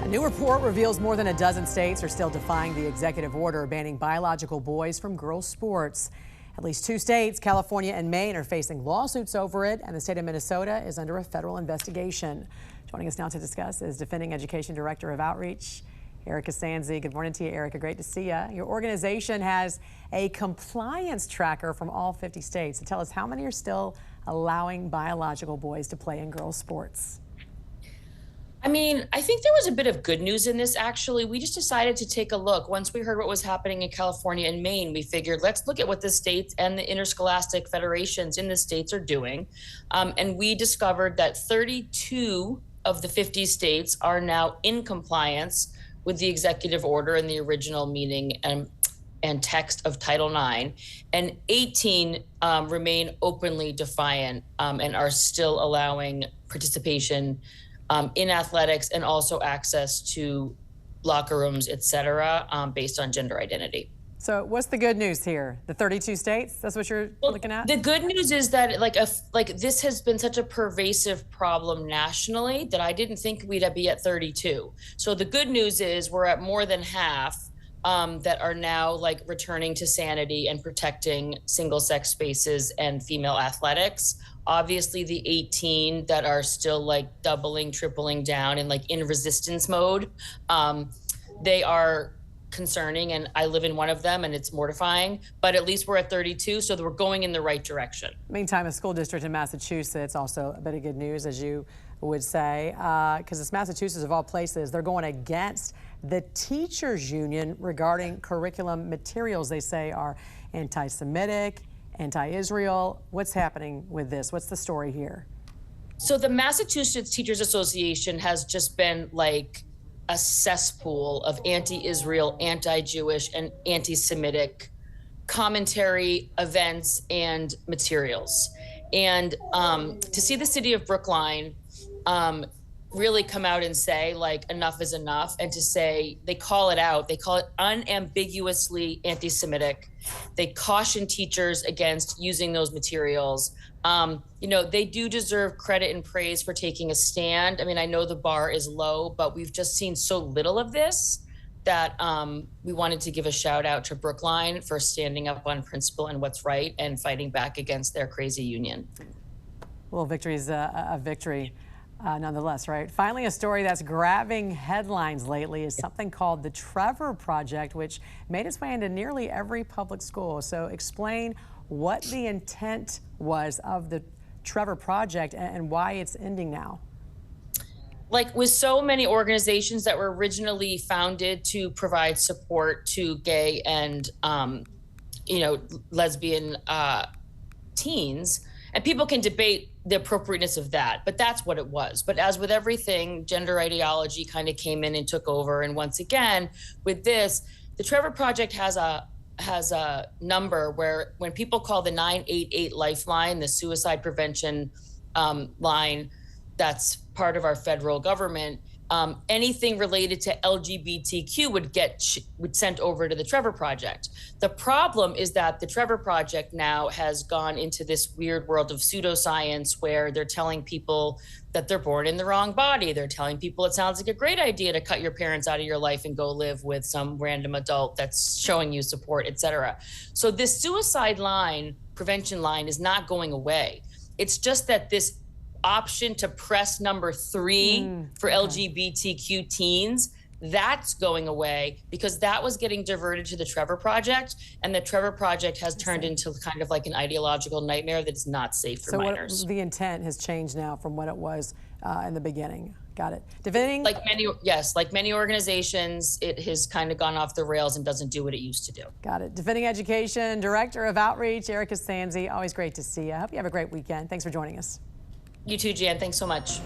A new report reveals more than a dozen states are still defying the executive order banning biological boys from girls' sports. At least 2 states, California and Maine, are facing lawsuits over it, and the state of Minnesota is under a federal investigation. Joining us now to discuss is Defending Education Director of Outreach, Erika Sanzi. Good morning to you, Erika. Great to see you. Your organization has a compliance tracker from all 50 states. So tell us, how many are still allowing biological boys to play in girls' sports? I mean, I think there was a bit of good news in this, actually. We just decided to take a look. Once we heard what was happening in California and Maine, we figured, let's look at what the states and the interscholastic federations in the states are doing. And we discovered that 32 of the 50 states are now in compliance with the executive order and the original meaning and text of Title IX, and 18 remain openly defiant and are still allowing participation in athletics and also access to locker rooms, et cetera, based on gender identity. So what's the good news here? The 32 states, that's what you're looking at? The good news is that this has been such a pervasive problem nationally that I didn't think we'd be at 32. So the good news is we're at more than half that are now returning to sanity and protecting single-sex spaces and female athletics. Obviously, the 18 that are still doubling, tripling down and in resistance mode, they are concerning, and I live in one of them, and it's mortifying. But at least we're at 32, so we're going in the right direction. Meantime, a school district in Massachusetts, also a bit of good news, as you would say, because it's Massachusetts of all places. They're going against the teachers union regarding curriculum materials they say are anti-Semitic, anti-Israel. What's happening with this? What's the story here? So the Massachusetts Teachers Association has just been a cesspool of anti-Israel, anti-Jewish, and anti-Semitic commentary, events, and materials. And to see the city of Brookline really come out and say enough is enough, and to say, they call it out, they call it unambiguously anti-Semitic. They caution teachers against using those materials. They do deserve credit and praise for taking a stand. I mean, I know the bar is low, but we've just seen so little of this that we wanted to give a shout out to Brookline for standing up on principle and what's right and fighting back against their crazy union. Well, victory is a victory. Nonetheless, right? Finally, a story that's grabbing headlines lately is something called the Trevor Project, which made its way into nearly every public school. So explain what the intent was of the Trevor Project and why it's ending now. With so many organizations that were originally founded to provide support to gay and, lesbian teens, and people can debate the appropriateness of that, but that's what it was. But as with everything, gender ideology kind of came in and took over. And once again, with this, the Trevor Project has a number where when people call the 988 Lifeline, the suicide prevention line that's part of our federal government, anything related to LGBTQ would sent over to the Trevor Project. The problem is that the Trevor Project now has gone into this weird world of pseudoscience where they're telling people that they're born in the wrong body. They're telling people it sounds like a great idea to cut your parents out of your life and go live with some random adult that's showing you support, et cetera. So this suicide line, prevention line, is not going away. It's just that this option to press number 3 for LGBTQ teens, that's going away because that was getting diverted to the Trevor Project, and the Trevor Project has turned into kind of an ideological nightmare that is not safe for minors. So the intent has changed now from what it was in the beginning. Got it. Defending? Like many organizations, it has kind of gone off the rails and doesn't do what it used to do. Got it. Defending Education Director of Outreach, Erika Sanzi. Always great to see you. I hope you have a great weekend. Thanks for joining us. You too, Jan. Thanks so much.